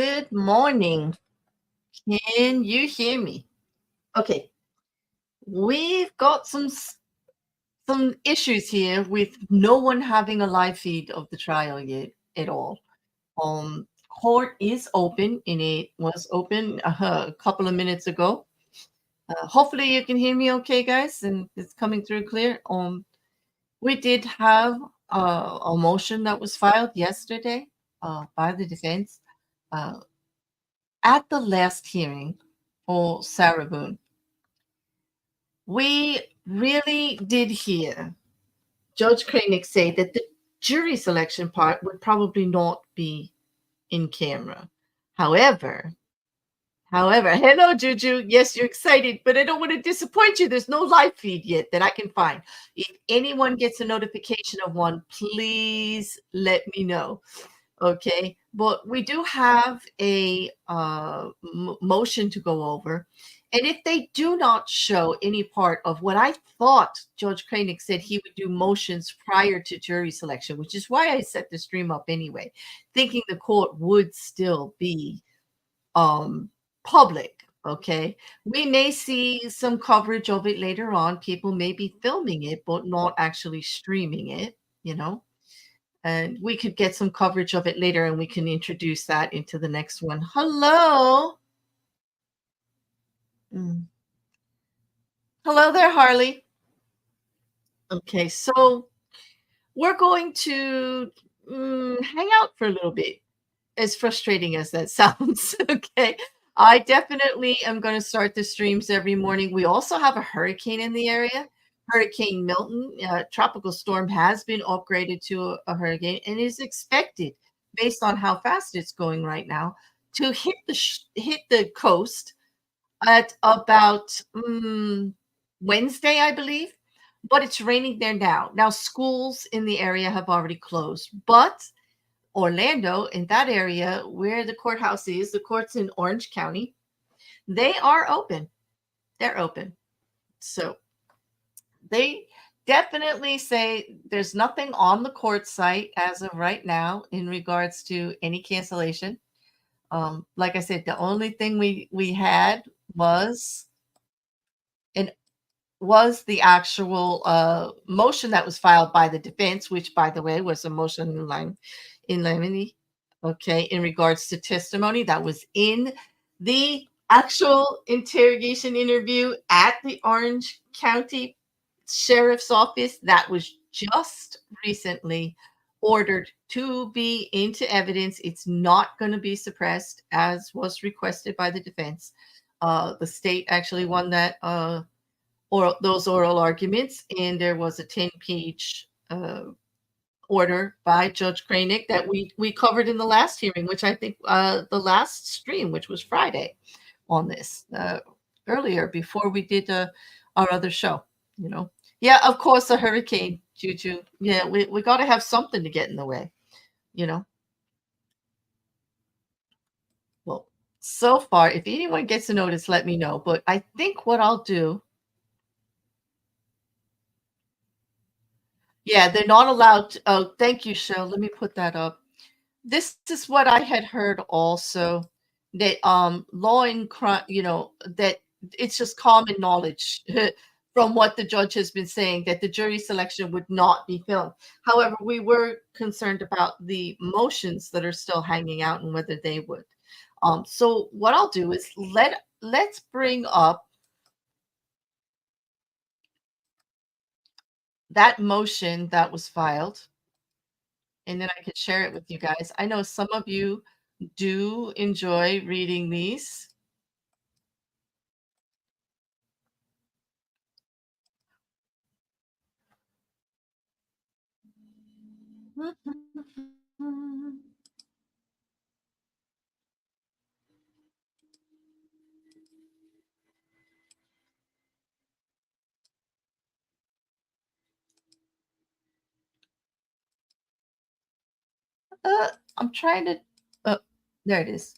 Good morning. Can you hear me? Okay, we've got some issues here with no one having a live feed of the trial yet at all. Court is open, and it was open a couple of minutes ago. Hopefully, you can hear me, okay, guys, and it's coming through clear. We did have a motion that was filed yesterday by the defense uh, at the last hearing for Sarah Boone. We really did hear Judge Kraynick say that the jury selection part would probably not be in camera. However, hello Juju. Yes, you're excited, but I don't want to disappoint you. There's no live feed yet that I can find. If anyone gets a notification of one, please let me know. Okay, but we do have a motion to go over. And if they do not show any part of what I thought Judge Kraynick said he would do motions prior to jury selection, which is why I set the stream up anyway, thinking the court would still be public. Okay, we may see some coverage of it later on. People may be filming it, but not actually streaming it, you know. And we could get some coverage of it later and we can introduce that into the next one. Hello. Mm. Hello there, Harley. Okay, so we're going to hang out for a little bit, as frustrating as that sounds. Okay. I definitely am going to start the streams every morning. We also have a hurricane in the area. Hurricane Milton, tropical storm, has been upgraded to a hurricane and is expected, based on how fast it's going right now, to hit the coast at about Wednesday, I believe. But it's raining there now. Now, schools in the area have already closed, but Orlando, in that area where the courthouse is, the courts in Orange County, they are open. They're open. So they definitely say there's nothing on the court site as of right now in regards to any cancellation. Like I said, the only thing we had was an was the actual motion that was filed by the defense, which, by the way, was a motion in limine, okay, in regards to testimony that was in the actual interrogation interview at the Orange County Sheriff's Office that was just recently ordered to be into evidence. It's not going to be suppressed as was requested by the defense. The state actually won that those oral arguments, and there was a 10-page order by Judge Kraynick that we covered in the last hearing, which I think the last stream, which was Friday, on this earlier before we did our other show. You know, yeah, of course, a hurricane, Juju. Yeah, we got to have something to get in the way. You know, well, so far, if anyone gets a notice, let me know. But I think what I'll do. Yeah, they're not allowed to, oh, thank you, Shell. Let me put that up. This is what I had heard also, that law and crime, that it's just common knowledge from what the judge has been saying, that the jury selection would not be filmed. However, we were concerned about the motions that are still hanging out and whether they would. So what I'll do is let's bring up that motion that was filed, and then I could share it with you guys. I know some of you do enjoy reading these. I'm trying to. Oh, there it is.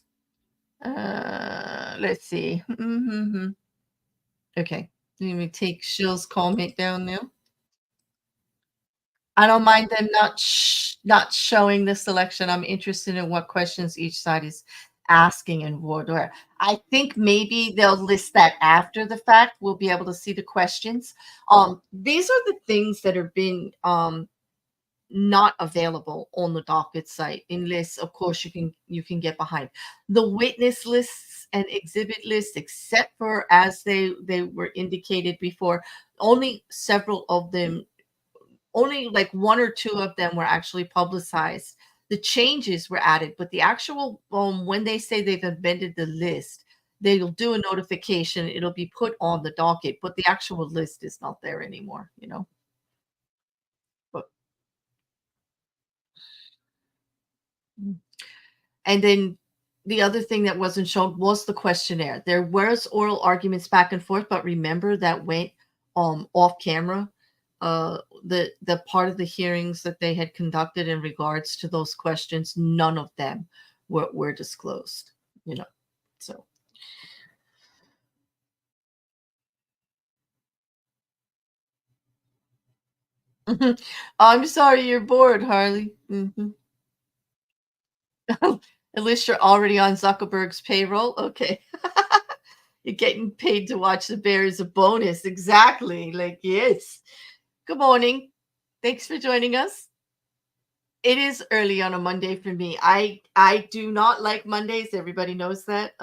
Let's see. Okay, let me take Shill's comment down now. I don't mind them not showing the selection. I'm interested in what questions each side is asking in voir dire. I think maybe they'll list that after the fact. We'll be able to see the questions. These are the things that are being not available on the docket site unless of course you can get behind the witness lists and exhibit lists, except for as they were indicated before. Only several of them, only like one or two of them were actually publicized. The changes were added, but the actual when they say they've amended the list, they'll do a notification, it'll be put on the docket, but the actual list is not there anymore, but and then the other thing that wasn't shown was the questionnaire. There was oral arguments back and forth, but remember that went off camera. The part of the hearings that they had conducted in regards to those questions, none of them were disclosed. You know, so I'm sorry you're bored, Harley. At least you're already on Zuckerberg's payroll. Okay. You're getting paid to watch the Bears a bonus. Exactly. Like, yes. Good morning. Thanks for joining us. It is early on a Monday for me. I do not like Mondays. Everybody knows that.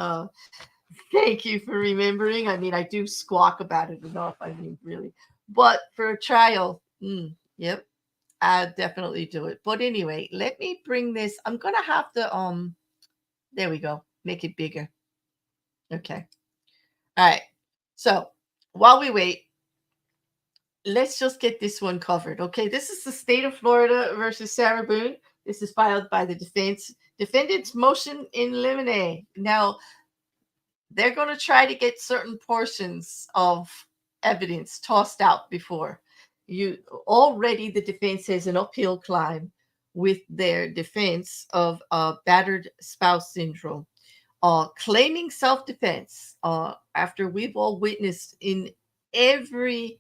Thank you for remembering. I mean, I do squawk about it enough. I mean, really. But for a trial, yep, I definitely do it. But anyway, let me bring this. I'm gonna have to there we go. Make it bigger. Okay. All right. So while we wait, let's just get this one covered. Okay. This is the state of Florida versus Sarah Boone. This is filed by the defense. Defendant's motion in limine. Now, they're going to try to get certain portions of evidence tossed out before you. Already, the defense has an uphill climb with their defense of battered spouse syndrome, claiming self-defense after we've all witnessed in every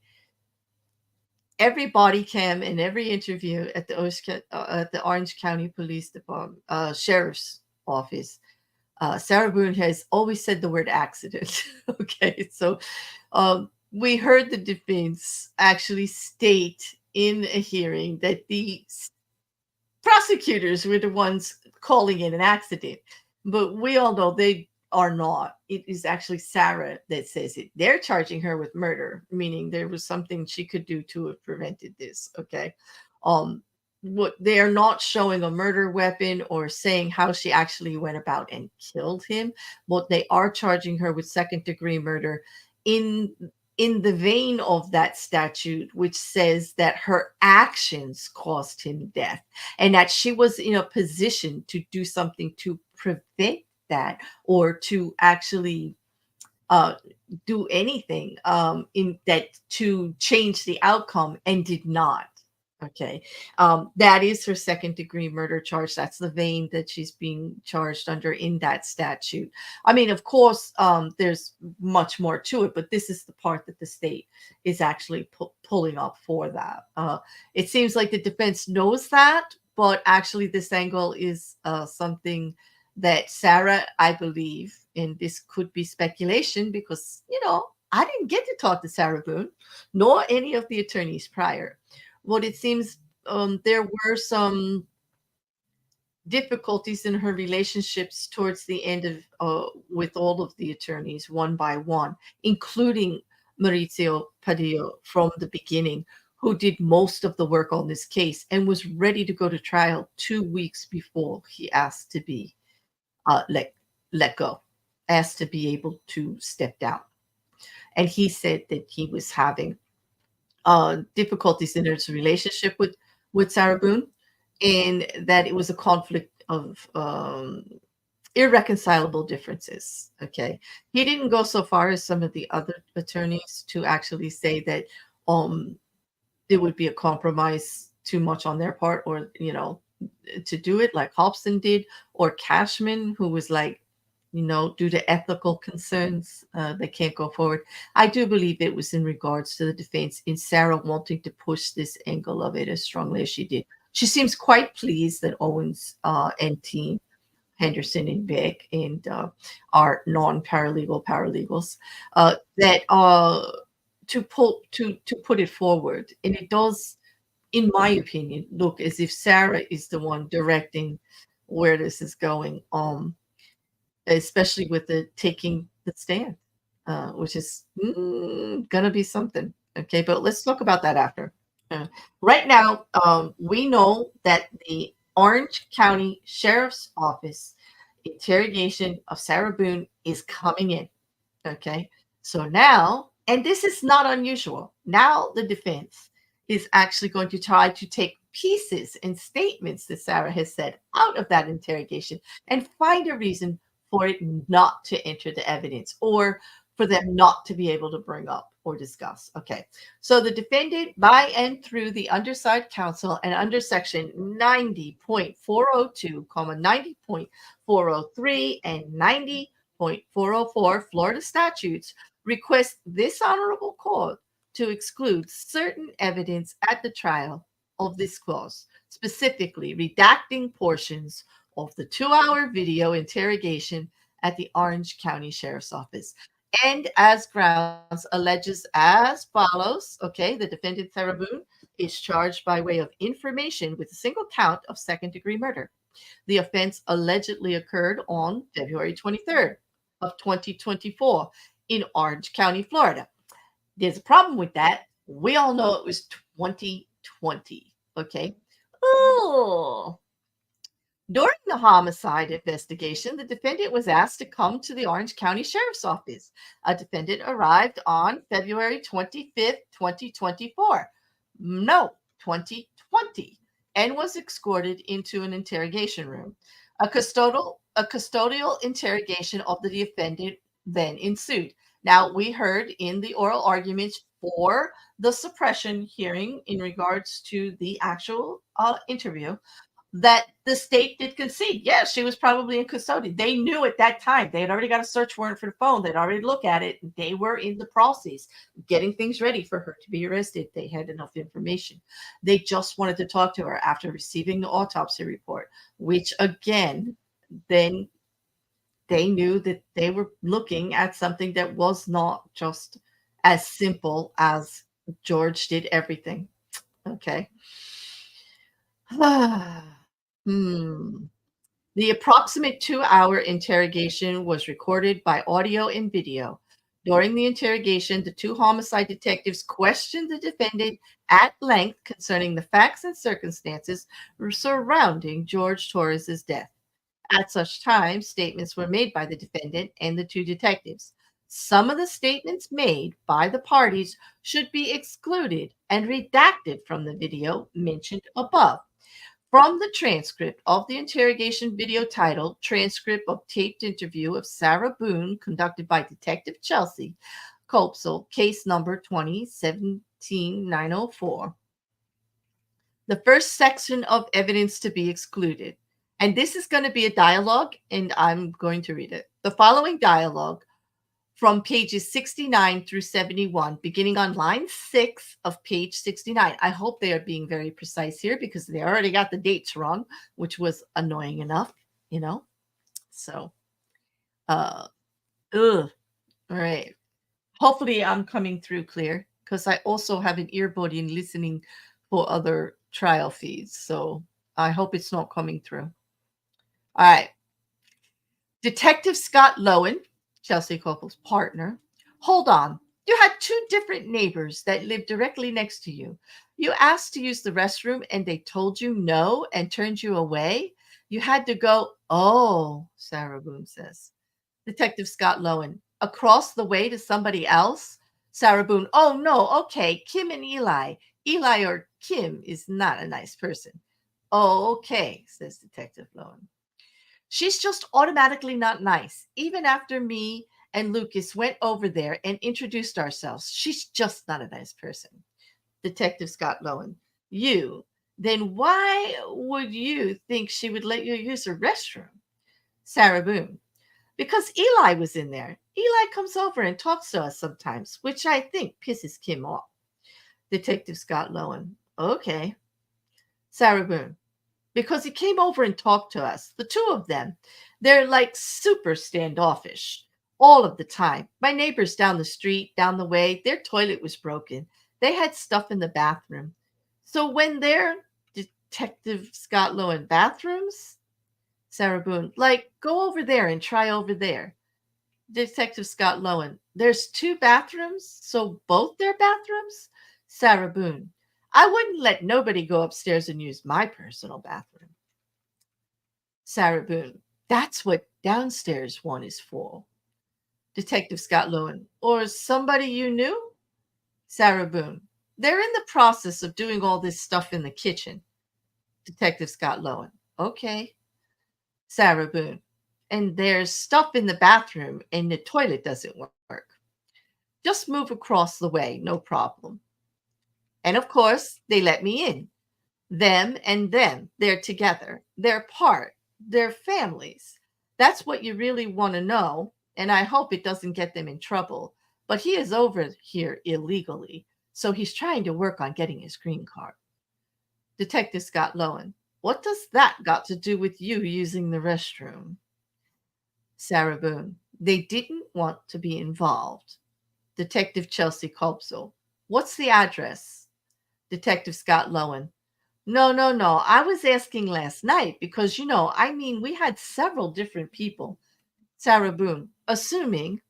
body cam and every interview at the Orange County Police Department, Sheriff's Office. Sarah Boone has always said the word accident. Okay, so we heard the defense actually state in a hearing that the prosecutors were the ones calling it an accident, but we all know they are not. It is actually Sarah that says it. They're charging her with murder, meaning there was something she could do to have prevented this. Okay. Um, what they are not showing a murder weapon or saying how she actually went about and killed him. What they are charging her with second degree murder in the vein of that statute, which says that her actions caused him death and that she was in a position to do something to prevent that or to actually uh, do anything in that to change the outcome and did not. Okay. That is her second degree murder charge. That's the vein that she's being charged under in that statute. I mean, of course, there's much more to it, but this is the part that the state is actually pulling up for that. It seems like the defense knows that, but actually, this angle is something that Sarah, I believe, and this could be speculation because, I didn't get to talk to Sarah Boone, nor any of the attorneys prior. What it seems, there were some difficulties in her relationships towards the end of with all of the attorneys one by one, including Maurizio Padillo from the beginning, who did most of the work on this case and was ready to go to trial 2 weeks before he asked to be let go, asked to be able to step down. And he said that he was having difficulties in his relationship with Sarah Boone, and that it was a conflict of irreconcilable differences. Okay, he didn't go so far as some of the other attorneys to actually say that um, it would be a compromise too much on their part, or to do it like Hobson did, or Cashman, who was like, due to ethical concerns, they can't go forward. I do believe it was in regards to the defense in Sarah wanting to push this angle of it as strongly as she did. She seems quite pleased that Owens and team Henderson and Vick and our non-paralegal paralegals that to put it forward, and it does, in my opinion, look as if Sarah is the one directing where this is going. Especially with the taking the stand, which is gonna be something. Okay, but let's talk about that after. Uh, right now, we know that the Orange County Sheriff's Office interrogation of Sarah Boone is coming in. Okay. So now, and this is not unusual, now the defense is actually going to try to take pieces and statements that Sarah has said out of that interrogation and find a reason for it not to enter the evidence or for them not to be able to bring up or discuss. Okay. So the defendant, by and through the underside counsel and under section 90.402, 90.403, and 90.404 Florida statutes request this honorable court to exclude certain evidence at the trial of this clause, specifically redacting portions of the 2-hour video interrogation at the Orange County Sheriff's Office. And as grounds alleges as follows. Okay, the defendant Sarah Boone is charged by way of information with a single count of second-degree murder. The offense allegedly occurred on February 23rd of 2024 in Orange County, Florida. There's a problem with that. We all know it was 2020. Okay. Oh. During the homicide investigation, the defendant was asked to come to the Orange County Sheriff's Office. A defendant arrived on February 25th, 2024. No, 2020, and was escorted into an interrogation room. A custodial interrogation of the defendant then ensued. Now, we heard in the oral arguments for the suppression hearing in regards to the actual interview that the state did concede. Yes, she was probably in custody. They knew at that time. They had already got a search warrant for the phone. They'd already looked at it. They were in the process, getting things ready for her to be arrested. They had enough information. They just wanted to talk to her after receiving the autopsy report, which again, then they knew that they were looking at something that was not just as simple as George did everything. Okay. The approximate 2-hour interrogation was recorded by audio and video. During the interrogation, the two homicide detectives questioned the defendant at length concerning the facts and circumstances surrounding George Torres's death. At such time, statements were made by the defendant and the two detectives. Some of the statements made by the parties should be excluded and redacted from the video mentioned above. From the transcript of the interrogation video titled Transcript of Taped Interview of Sarah Boone conducted by Detective Chelsea Copsel, case number 2017-904. The first section of evidence to be excluded. And this is going to be a dialogue, and I'm going to read it. The following dialogue from pages 69 through 71, beginning on line 6 of page 69. I hope they are being very precise here because they already got the dates wrong, which was annoying enough, you know. So, all right. Hopefully I'm coming through clear because I also have an earbud in listening for other trial feeds. So I hope it's not coming through. All right. Detective Scott Lowen, Chelsea Copel's partner. Hold on. You had two different neighbors that lived directly next to you. You asked to use the restroom and they told you no and turned you away. You had to go, oh, Sarah Boone says. Detective Scott Lowen, across the way to somebody else? Sarah Boone, oh, no, okay, Kim and Eli. Eli or Kim is not a nice person. Oh, okay, says Detective Lowen. She's just automatically not nice. Even after me and Lucas went over there and introduced ourselves, she's just not a nice person. Detective Scott Lowen, you, then why would you think she would let you use her restroom? Sarah Boone, because Eli was in there. Eli comes over and talks to us sometimes, which I think pisses Kim off. Detective Scott Lowen, okay. Sarah Boone, because he came over and talked to us. The two of them, they're like super standoffish all of the time. My neighbors down the street, down the way, their toilet was broken. They had stuff in the bathroom. So when their Detective Scott Lowen bathrooms, Sarah Boone, like go over there and try over there. Detective Scott Lowen, there's two bathrooms, so both their bathrooms? Sarah Boone, I wouldn't let nobody go upstairs and use my personal bathroom. Sarah Boone, that's what downstairs one is for. Detective Scott Lowen, or somebody you knew? Sarah Boone, they're in the process of doing all this stuff in the kitchen. Detective Scott Lowen, okay. Sarah Boone, and there's stuff in the bathroom and the toilet doesn't work. Just move across the way, no problem. And of course, they let me in. Them and them, they're together. They're part. They're families. That's what you really want to know. And I hope it doesn't get them in trouble. But he is over here illegally. So he's trying to work on getting his green card. Detective Scott Lowen, what does that got to do with you using the restroom? Sarah Boone, they didn't want to be involved. Detective Chelsea Colpsall, what's the address? Detective Scott Lowen, no, no, no. I was asking last night because, I mean, we had several different people. Sarah Boone, assuming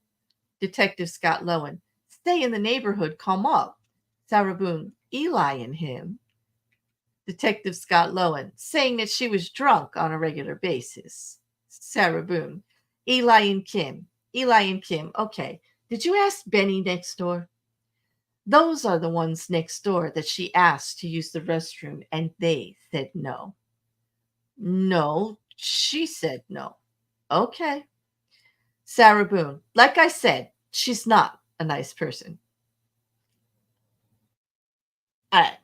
Detective Scott Lowen, stay in the neighborhood, come up. Sarah Boone, Eli and him. Detective Scott Lowen, saying that she was drunk on a regular basis. Sarah Boone, Eli and Kim. Eli and Kim, okay. Did you ask Benny next door? Those are the ones next door that she asked to use the restroom, and they said no. No, she said no. Okay. Sarah Boone, like I said, she's not a nice person. I,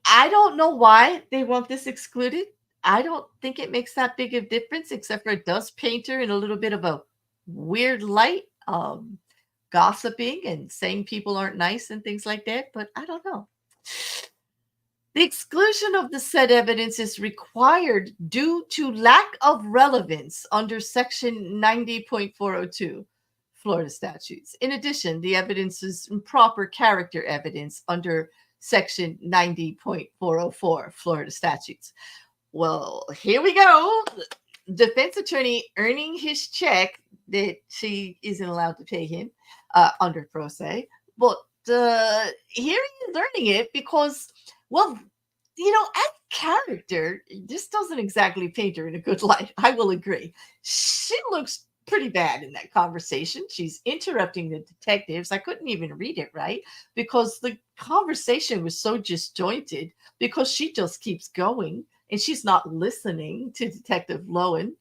I don't know why they want this excluded. I don't think it makes that big of difference, except for it does paint her in a little bit of a weird light, gossiping and saying people aren't nice and things like that. But I don't know. The exclusion of the said evidence is required due to lack of relevance under Section 90.402 Florida statutes. In addition, the evidence is improper character evidence under Section 90.404 Florida statutes. Well, here we go. Defense attorney earning his check that she isn't allowed to pay him under pro se. But here he is earning it because, well, as character, this doesn't exactly paint her in a good light. I will agree. She looks pretty bad in that conversation. She's interrupting the detectives. I couldn't even read it right because the conversation was so disjointed because she just keeps going and she's not listening to Detective Lowen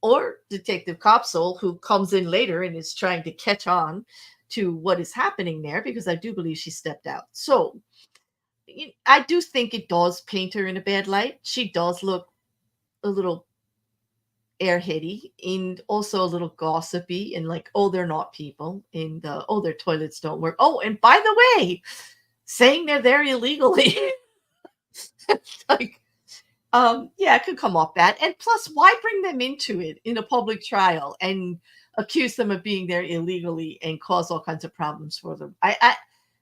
or Detective Copsole, who comes in later and is trying to catch on to what is happening there because I do believe she stepped out. So I do think it does paint her in a bad light. She does look a little airheady and also a little gossipy and like, oh, they're not people and oh, their toilets don't work. Oh, and by the way, saying they're there illegally. like, yeah, it could come off bad. And plus, why bring them into it in a public trial and accuse them of being there illegally and cause all kinds of problems for them? I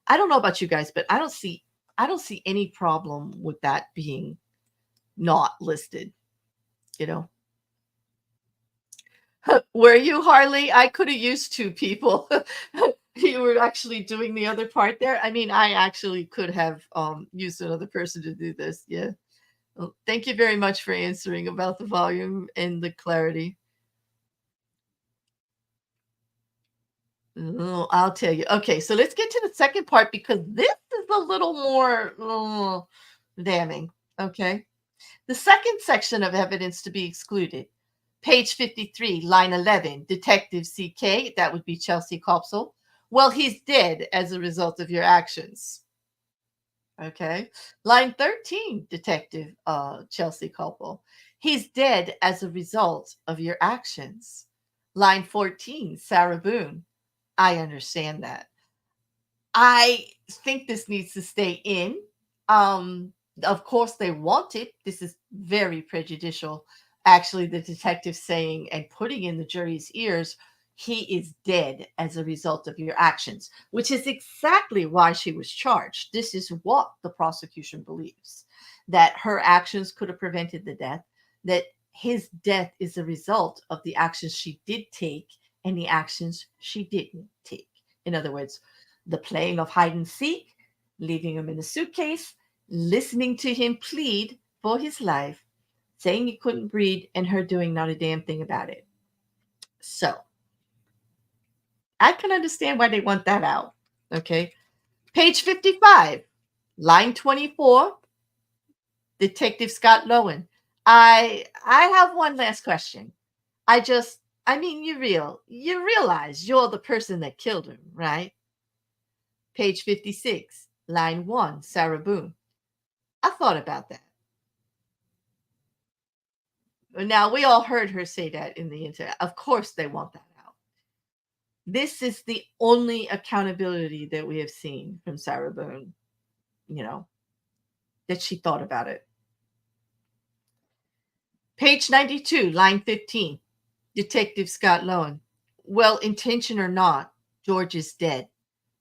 don't know about you guys, but I don't see any problem with that being not listed, you know. Were you, Harley? I could have used two people. You were actually doing the other part there. I mean, I actually could have used another person to do this. Yeah. Well, thank you very much for answering about the volume and the clarity. Oh, I'll tell you. Okay, so let's get to the second part because this is a little more damning. Okay. The second section of evidence to be excluded, page 53, line 11, Detective CK, that would be Chelsea Copsole. Well, he's dead as a result of your actions. Okay. Line 13, Detective Chelsea Copsole. He's dead as a result of your actions. Line 14, Sarah Boone. I understand that. I think this needs to stay in. Um, Of course, they want it. This is very prejudicial. Actually, the detective saying and putting in the jury's ears, he is dead as a result of your actions, which is exactly why she was charged. This is what the prosecution believes, that her actions could have prevented the death, that his death is a result of the actions she did take and the actions she didn't take. In other words, the playing of hide and seek, leaving him in the suitcase, listening to him plead for his life, saying he couldn't breathe, and her doing not a damn thing about it. So I can understand why they want that out. Okay. Page 55, line 24, Detective Scott Lowen. I have one last question. I mean, you realize you're the person that killed him, right? Page 56, line 1, Sarah Boone. I thought about that. Now, we all heard her say that in the internet. Of course, they want that out. This is the only accountability that we have seen from Sarah Boone, you know, that she thought about it. Page 92, line 15, Detective Scott Lowen. Well, intention or not, George is dead.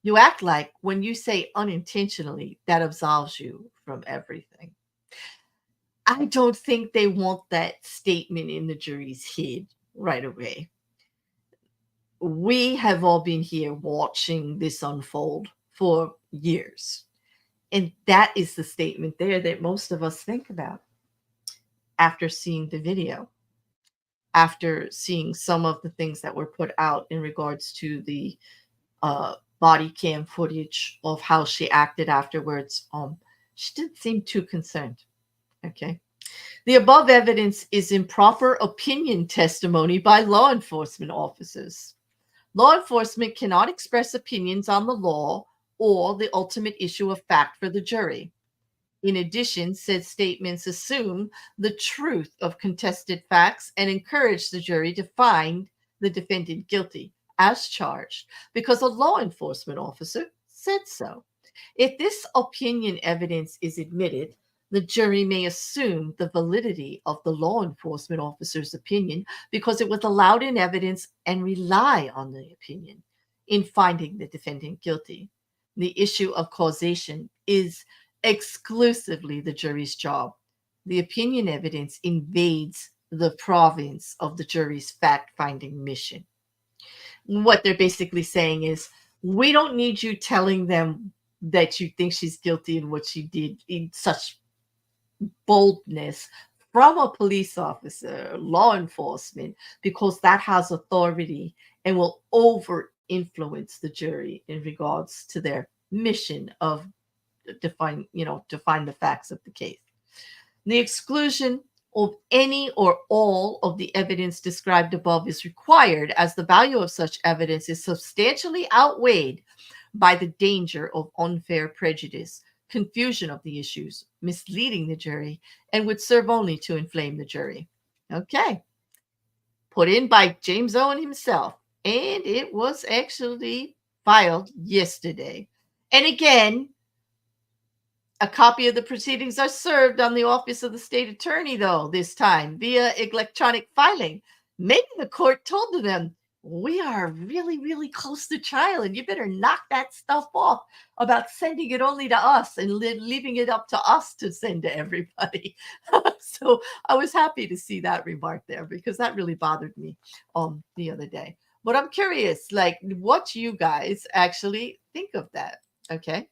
You act like when you say unintentionally, that absolves you from everything. I don't think they want that statement in the jury's head right away. We have all been here watching this unfold for years. And that is the statement there that most of us think about after seeing the video, after seeing some of the things that were put out in regards to the body cam footage of how she acted afterwards. She didn't seem too concerned. Okay. The above evidence is improper opinion testimony by law enforcement officers. Law enforcement cannot express opinions on the law or the ultimate issue of fact for the jury. In addition, said statements assume the truth of contested facts and encourage the jury to find the defendant guilty as charged because a law enforcement officer said so. If this opinion evidence is admitted, the jury may assume the validity of the law enforcement officer's opinion because it was allowed in evidence and rely on the opinion in finding the defendant guilty. The issue of causation is exclusively the jury's job. The opinion evidence invades the province of the jury's fact finding mission. What they're basically saying is, we don't need you telling them that you think she's guilty and what she did in such boldness from a police officer, law enforcement, because that has authority and will over influence the jury in regards to their mission of define the facts of the case. The exclusion of any or all of the evidence described above is required as the value of such evidence is substantially outweighed by the danger of unfair prejudice, confusion of the issues, misleading the jury, and would serve only to inflame the jury. Okay. Put in by James Owen himself. And it was actually filed yesterday. And again, a copy of the proceedings are served on the office of the state attorney, though, this time via electronic filing. Maybe the court told them, we are really, really close to trial, and you better knock that stuff off about sending it only to us and leaving it up to us to send to everybody. So I was happy to see that remark there because that really bothered me the other day. But I'm curious, like, what you guys actually think of that. Okay.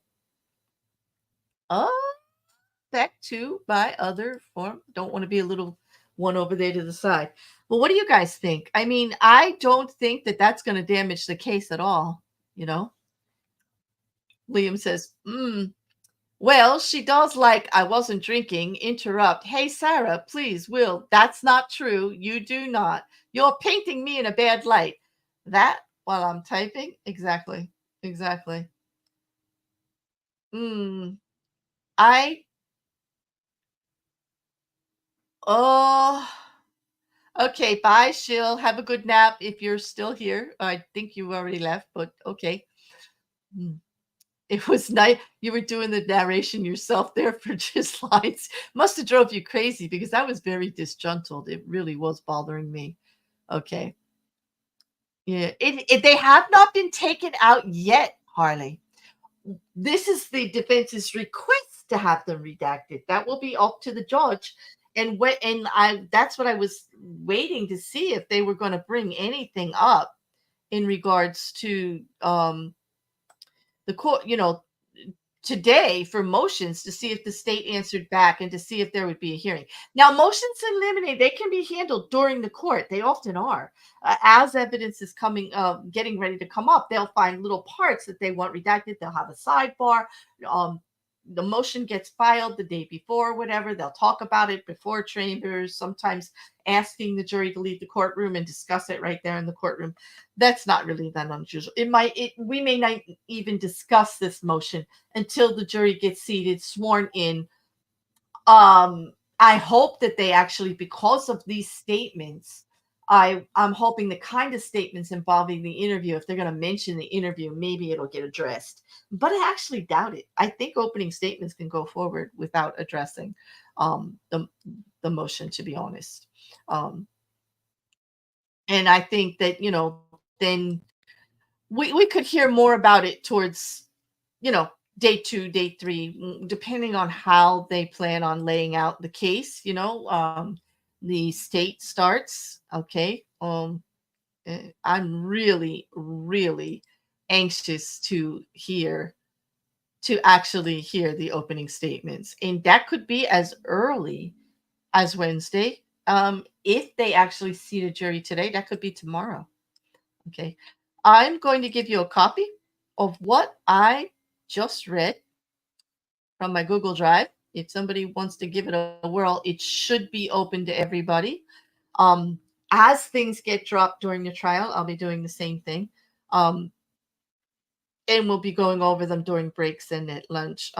Back to my other form. Don't want to be a little one over there to the side. Well, what do you guys think? I mean, I don't think that that's going to damage the case at all. You know, Liam says, well, she does like I wasn't drinking. Interrupt. Hey, Sarah, please, Will. That's not true. You do not. You're painting me in a bad light. That while I'm typing? Exactly. Exactly. I, oh, okay, bye, She'll have a good nap if you're still here. I think you already left, but okay. Mm. It was nice. You were doing the narration yourself there for just lines. Must have drove you crazy because I was very disgruntled. It really was bothering me. Okay. Yeah. They have not been taken out yet, Harley. This is the defense's request to have them redacted. That will be up to the judge. And I that's what I was waiting to see if they were going to bring anything up in regards to the court, today for motions to see if the state answered back and to see if there would be a hearing. Now, motions in limine, they can be handled during the court. They often are. As evidence is getting ready to come up, they'll find little parts that they want redacted. They'll have a sidebar. Um, the motion gets filed the day before, whatever. They'll talk about it before chambers, sometimes asking the jury to leave the courtroom and discuss it right there in the courtroom. That's not really that unusual. We may not even discuss this motion until the jury gets seated, sworn in. I hope that they actually, because of these statements, I'm hoping the kind of statements involving the interview, if they're going to mention the interview, maybe it'll get addressed. But I actually doubt it. I think opening statements can go forward without addressing the motion, to be honest. Um, and I think that, then we could hear more about it towards, you know, day two, day three, depending on how they plan on laying out the case. The state starts. Okay. I'm really, really anxious to actually hear the opening statements, and that could be as early as Wednesday. If they actually seat a jury today, that could be tomorrow. Okay. I'm going to give you a copy of what I just read from my Google Drive. If somebody wants to give it a whirl, it should be open to everybody. Um, as things get dropped during the trial, I'll be doing the same thing. Um, and we'll be going over them during breaks and at lunch.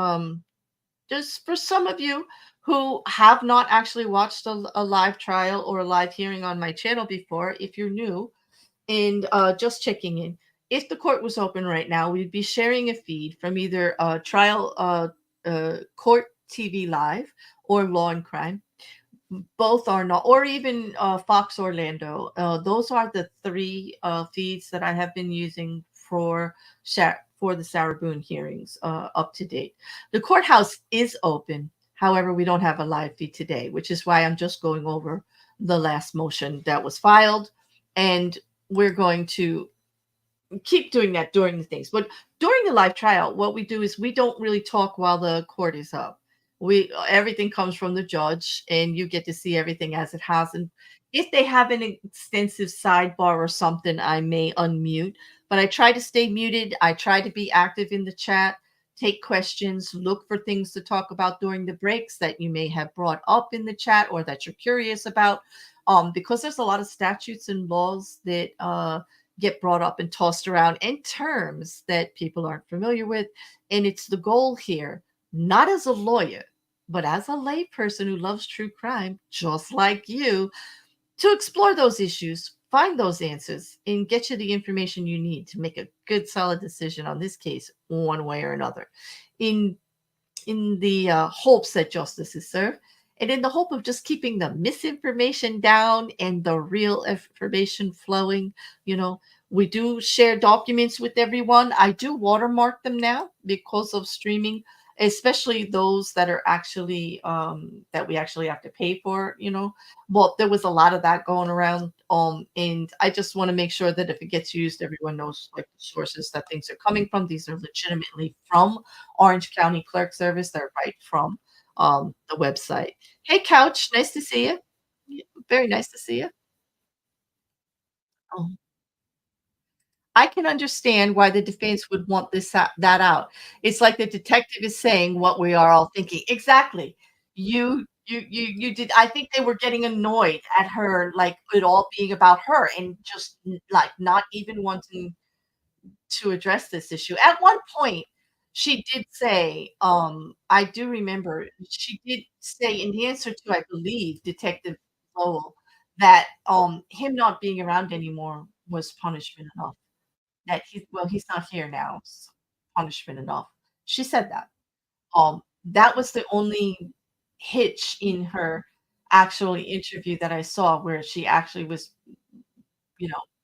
Just for some of you who have not actually watched a live trial or a live hearing on my channel before, if you're new, and just checking in. If the court was open right now, we'd be sharing a feed from either trial court TV live or Law and Crime. Both are not, or even Fox Orlando. Those are the three feeds that I have been using for the Sarah Boone hearings up to date. The courthouse is open. However, we don't have a live feed today, which is why I'm just going over the last motion that was filed. And we're going to keep doing that during the things. But during the live trial, what we do is we don't really talk while the court is up. We Everything comes from the judge, and you get to see everything as it has. And if they have an extensive sidebar or something, I may unmute. But I try to stay muted. I try to be active in the chat, take questions, look for things to talk about during the breaks that you may have brought up in the chat or that you're curious about. Because there's a lot of statutes and laws that get brought up and tossed around, and terms that people aren't familiar with. And it's the goal here, not as a lawyer, but as a layperson who loves true crime, just like you, to explore those issues, find those answers, and get you the information you need to make a good, solid decision on this case, one way or another. In the hopes that justice is served, and in the hope of just keeping the misinformation down and the real information flowing. We do share documents with everyone. I do watermark them now because of streaming, especially those that are actually that we actually have to pay for. Well, there was a lot of that going around, and I just want to make sure that if it gets used, everyone knows like the sources that things are coming from. These are legitimately from Orange County Clerk Service. They're right from the website. Hey, Couch, nice to see you. Very nice to see you. Oh, I can understand why the defense would want that out. It's like the detective is saying what we are all thinking. Exactly. You did. I think they were getting annoyed at her, like it all being about her, and just like not even wanting to address this issue. At one point, she did say, I do remember she did say in the answer to, I believe, Detective Lowell, that him not being around anymore was punishment enough. That he's not here now. Punishment enough. She said that. That was the only hitch in her actually interview that I saw where she actually was,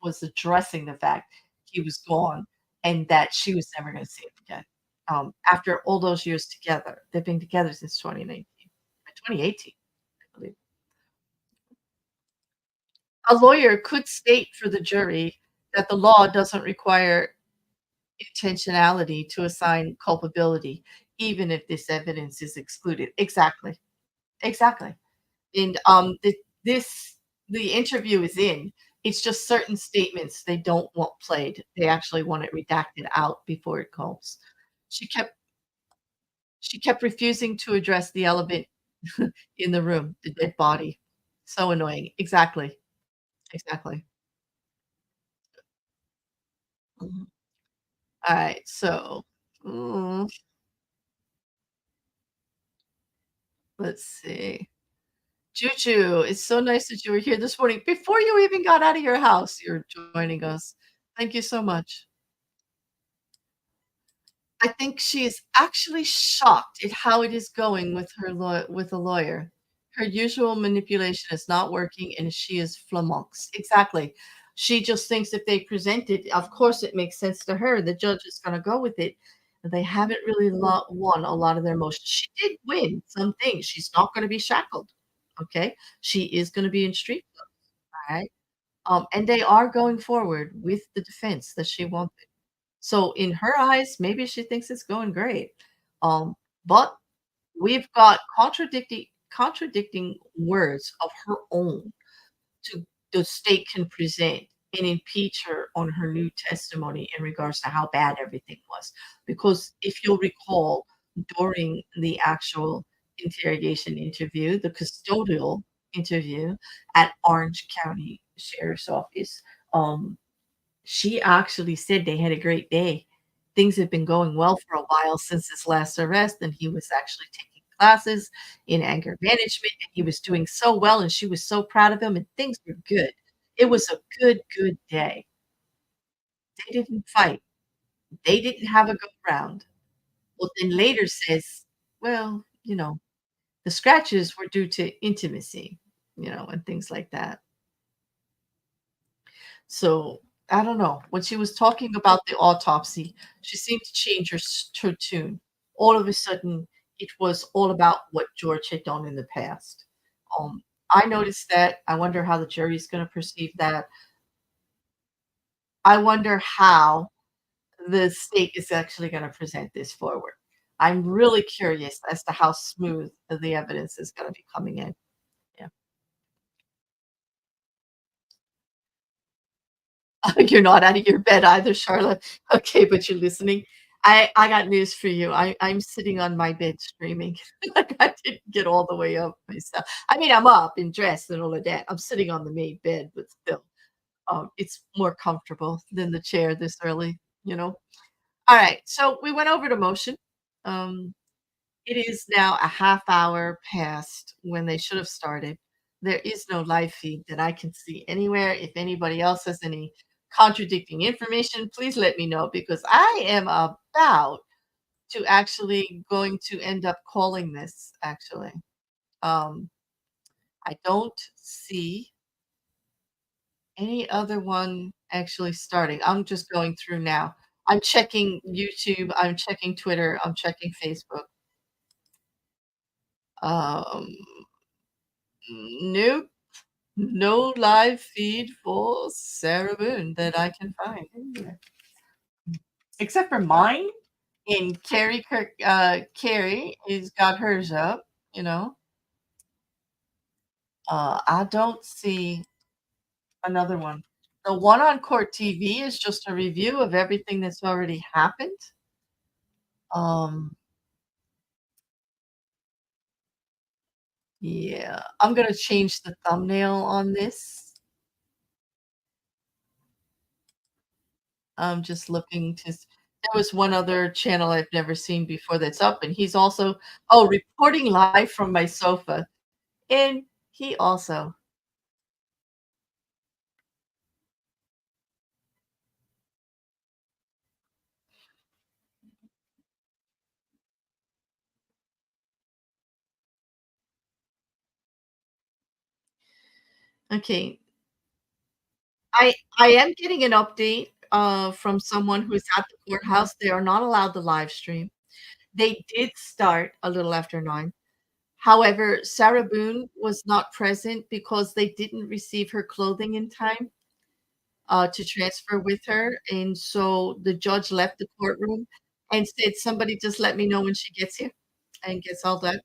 was addressing the fact he was gone and that she was never gonna see him again. After all those years together. They've been together since 2019 2018, I believe. A lawyer could state for the jury that the law doesn't require intentionality to assign culpability, even if this evidence is excluded. Exactly, exactly. And, this the interview is in. It's just certain statements they don't want played. They actually want it redacted out before it goes. She kept she kept refusing to address the elephant in the room, the dead body. So annoying. Exactly, exactly. Mhm. Alright, so, mm, let's see. Juju, it's so nice that you were here this morning. Before you even got out of your house, you're joining us. Thank you so much. I think she is actually shocked at how it is going with her with a lawyer. Her usual manipulation is not working, and she is flummoxed. Exactly. She just thinks if they present it, of course, it makes sense to her. The judge is going to go with it. They haven't really won a lot of their motions. She did win some things. She's not going to be shackled. Okay, she is going to be in street clothes. All right, and they are going forward with the defense that she wanted. So in her eyes, maybe she thinks it's going great. But we've got contradicting words of her own to the state can present and impeach her on her new testimony in regards to how bad everything was. Because if you'll recall, during the actual interrogation interview, the custodial interview at Orange County Sheriff's Office, she actually said they had a great day. Things had been going well for a while since his last arrest, and he was actually taking classes in anger management, and he was doing so well, and she was so proud of him, and things were good. It was a good, good day. They didn't fight. They didn't have a go round. Well, then later says, well, the scratches were due to intimacy, and things like that. So, I don't know. When she was talking about the autopsy, she seemed to change her tune. All of a sudden, it was all about what George had done in the past. I noticed that. I wonder how the jury's gonna perceive that. I wonder how the state is actually gonna present this forward. I'm really curious as to how smooth the evidence is gonna be coming in. Yeah. You're not out of your bed either, Charlotte. Okay, but you're listening. I got news for you. I'm sitting on my bed screaming. Like, I didn't get all the way up myself. I mean, I'm up and dressed and all of that. I'm sitting on the made bed, but still, it's more comfortable than the chair this early, you know? Alright, so we went over the motion. Um it is now a half hour past when they should have started. There is no live feed that I can see anywhere. If anybody else has any contradicting information, please let me know because I am about to actually going to end up calling this actually. Um, I don't see any other one actually starting. I'm just going through now. I'm checking YouTube, I'm checking Twitter, I'm checking Facebook. Um, nope. No live feed for Sarah Boone that I can find anywhere. Except for mine and Carrie has got hers up, you know. I don't see another one. The one on Court TV is just a review of everything that's already happened. Um, yeah, I'm gonna change the thumbnail on this. I'm just looking to there was one other channel I've never seen before that's up, and he's also reporting live from my sofa, and he also Okay. I am getting an update, from someone who's at the courthouse. They are not allowed to live stream. They did start a little after 9. However, Sarah Boone was not present because they didn't receive her clothing in time, to transfer with her, and so the judge left the courtroom and said, "Somebody just let me know when she gets here and gets all that."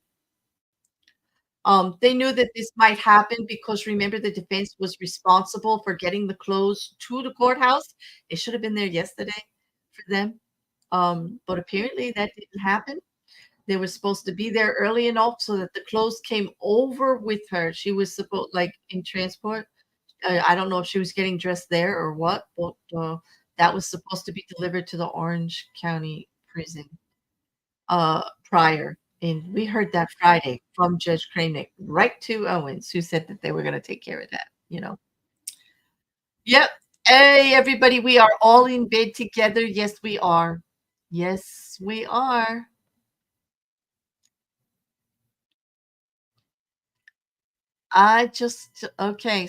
They knew that this might happen because remember the defense was responsible for getting the clothes to the courthouse. It should have been there yesterday for them. But apparently that didn't happen. They were supposed to be there early enough so that the clothes came over with her. She was supposed like in transport. I don't know if she was getting dressed there or what, but that was supposed to be delivered to the Orange County prison prior. And we heard that Friday from Judge Kraynick, right to Owens, who said that they were going to take care of that. Yep. Hey, everybody, we are all in bed together. Yes, we are. Yes, we are. Okay.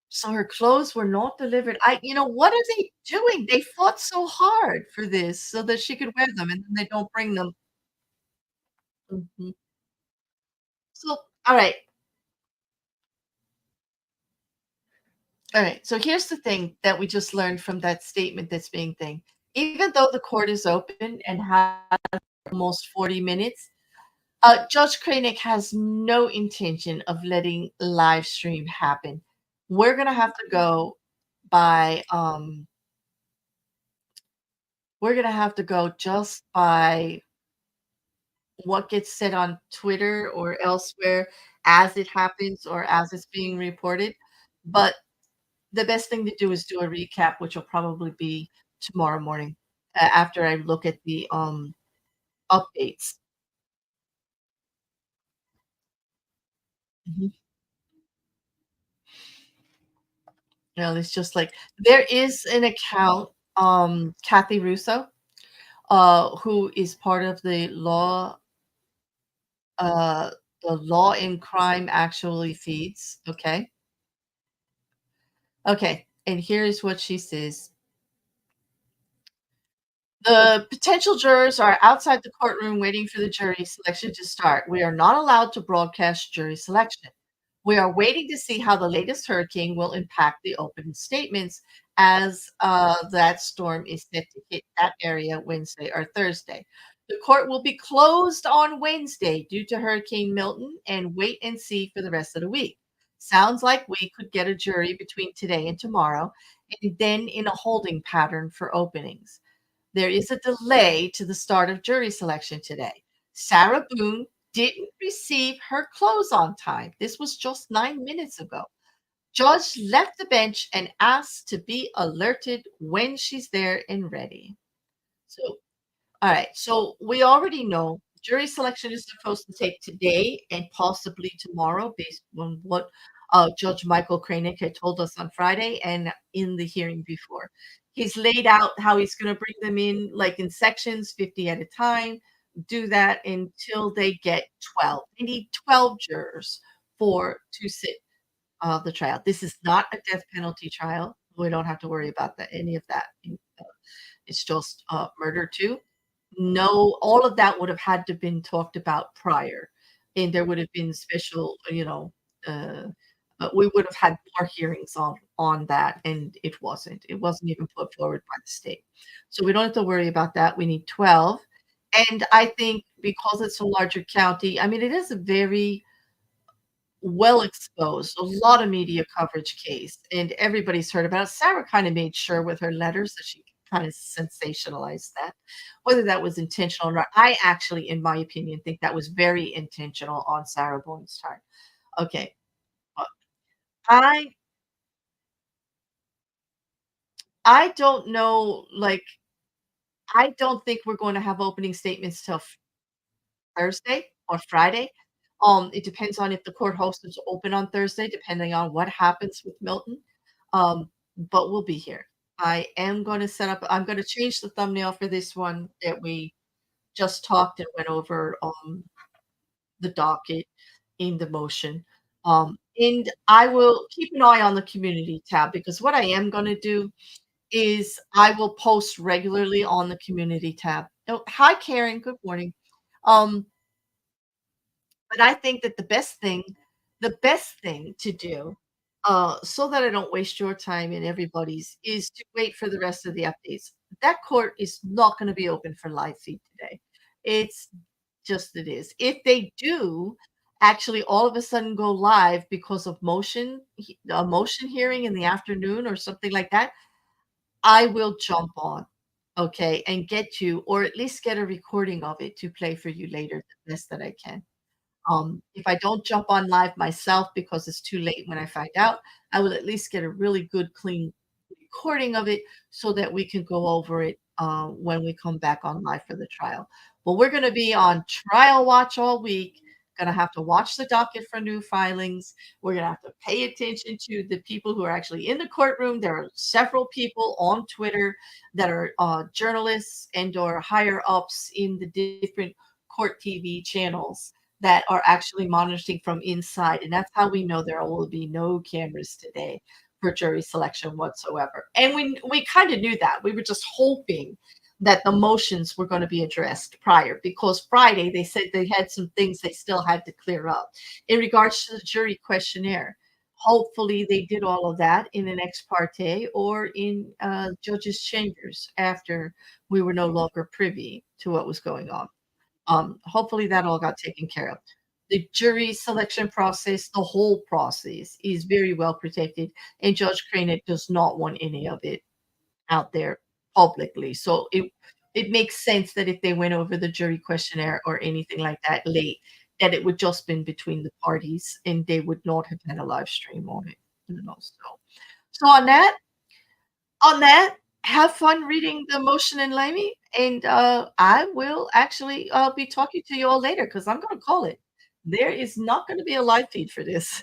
So her clothes were not delivered. What are they doing? They fought so hard for this so that she could wear them, and then they don't bring them. Mhm. So, all right. All right. So here's the thing that we just learned from that statement that's being thing. Even though the court is open and has almost 40 minutes, Judge Kraynick has no intention of letting live stream happen. We're gonna have to go by we're gonna have to go just by what gets said on Twitter or elsewhere as it happens or as it's being reported. But the best thing to do is do a recap, which will probably be tomorrow morning after I look at the updates. Mhm. It's just like there is an account, Kathy Russo, who is part of uh, the Law and Crime Actually feeds. Okay, okay, and here's what she says. The potential jurors are outside the courtroom waiting for the jury selection to start. We are not allowed to broadcast jury selection. We are waiting to see how the latest hurricane will impact the opening statements as that storm is set to hit that area Wednesday or Thursday. The court will be closed on Wednesday due to Hurricane Milton and wait and see for the rest of the week. Sounds like we could get a jury between today and tomorrow, and then in a holding pattern for openings. There is a delay to the start of jury selection today. Sarah Boone didn't receive her clothes on time. This was just 9 minutes ago. Judge left the bench and asked to be alerted when she's there and ready. So all right, so we already know jury selection is supposed to take today and possibly tomorrow based on what Judge Michael Kraynick had told us on Friday and in the hearing before. He's laid out how he's going to bring them in like in sections, 50 at a time, do that until they get 12. They need 12 jurors for to sit the trial. This is not a death penalty trial. We don't have to worry about that, any of that. It's just murder too. No, all of that would have had to been talked about prior, and there would have been special, uh, we would have had more hearings on that, and it wasn't. It wasn't even put forward by the state. So we don't have to worry about that. We need 12. And I think because it's a larger county, I mean, it is a very well exposed, a lot of media coverage case, and everybody's heard about it. Sarah kind of made sure with her letters that she kind of sensationalized that. Whether that was intentional or not, I actually, in my opinion, think that was very intentional on Sarah Boone's part. Okay. uh, I I don't know, like, I don't think we're going to have opening statements till Thursday or Friday. It depends on if the courthouse is open on Thursday, depending on what happens with Milton. But we'll be here. I'm going to change the thumbnail for this one that we just talked and went over the docket. in the motion. And I will keep an eye on the community tab because what I am going to do is I will post regularly on the community tab. Oh, hi, Karen. Good morning. Um, but I think that the best thing to do, so that I don't waste your time and everybody's, is to wait for the rest of the updates. That court is not going to be open for live feed today. It's just it is. If they do actually all of a sudden go live because of a motion hearing in the afternoon or something like that, I will jump on, okay, and get you, or at least get a recording of it to play for you later the best that I can. If I don't jump on live myself because it's too late when I find out, I will at least get a really good, clean recording of it so that we can go over it when we come back on live for the trial. But we're going to be on trial watch all week. Going to have to watch the docket for new filings. We're going to have to pay attention to the people who are actually in the courtroom. There are several people on Twitter that are journalists and or higher ups in the different court TV channels that are actually monitoring from inside. And that's how we know there will be no cameras today for jury selection whatsoever. And we kind of knew that. We were just hoping that the motions were going to be addressed prior because Friday they said they had some things they still had to clear up in regards to the jury questionnaire. Hopefully, they did all of that in an ex parte or in judges' chambers after we were no longer privy to what was going on. Hopefully that all got taken care of. The jury selection process, the whole process is very well protected, and Judge Kraynick does not want any of it out there publicly. So it makes sense that if they went over the jury questionnaire or anything like that late, that it would just been between the parties and they would not have had a live stream on it. So on that, have fun reading the motion and Lamey, and I will actually be talking to you all later because I'm going to call it. There is not going to be a live feed for this,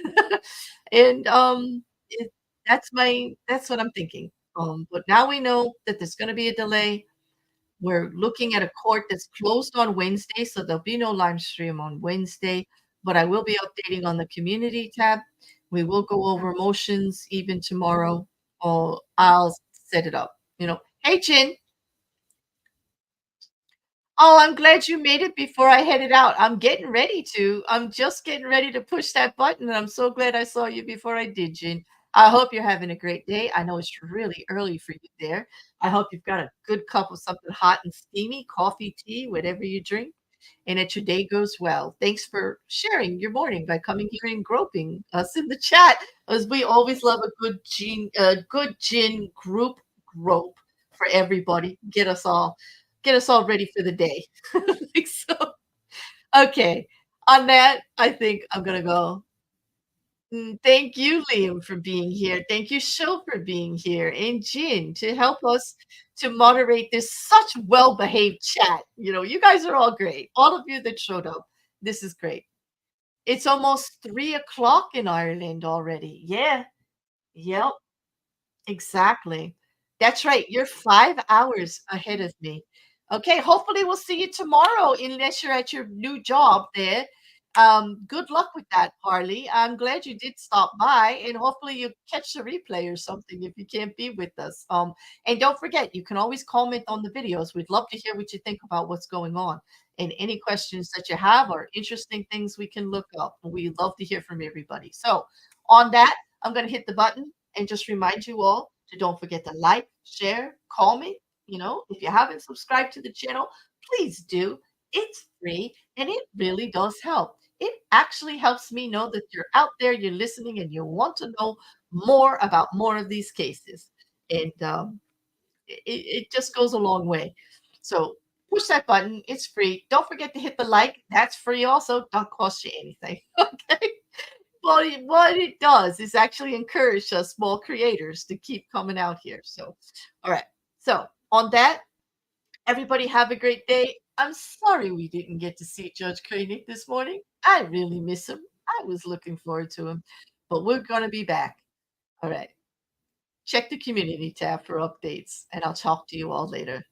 and it, that's what I'm thinking. But now we know that there's going to be a delay. We're looking at a court that's closed on Wednesday, so there'll be no live stream on Wednesday, but I will be updating on the community tab. We will go over motions even tomorrow, or I'll set it up. Hey, Chin. Oh, I'm glad you made it before I headed out. I'm just getting ready to push that button, and I'm so glad I saw you before I did, Jin. I hope you're having a great day. I know it's really early for you there. I hope you've got a good cup of something hot and steamy, coffee, tea, whatever you drink, and that your day goes well. Thanks for sharing your morning by coming here and groping us in the chat, as we always love a good gin group grope for everybody. Get us all ready for the day. So, okay. On that, I think I'm gonna go. Thank you, Liam, for being here. Thank you, Sho, for being here, and Jin to help us to moderate this such well-behaved chat. You guys are all great. All of you that showed up. This is great. It's almost 3 o'clock in Ireland already. Yeah. Yep. Exactly. That's right. You're 5 hours ahead of me. Okay, hopefully we'll see you tomorrow unless you're at your new job there. Good luck with that, Harley. I'm glad you did stop by, and hopefully you catch the replay or something if you can't be with us. And don't forget, you can always comment on the videos. We'd love to hear what you think about what's going on and any questions that you have or interesting things we can look up. We love to hear from everybody. So on that, I'm going to hit the button and just remind you all to don't forget to like, share, comment. If you haven't subscribed to the channel, please do. It's free and it really does help. It actually helps me know that you're out there, you're listening, and you want to know more about more of these cases. And it just goes a long way. So push that button. It's free. Don't forget to hit the like. That's free also. Don't cost you anything. Okay. Well, what it does is actually encourage us small creators to keep coming out here. So, all right. So, on that, everybody have a great day. I'm sorry we didn't get to see Judge Kraynick this morning. I really miss him. I was looking forward to him, but we're going to be back. All right. Check the community tab for updates, and I'll talk to you all later.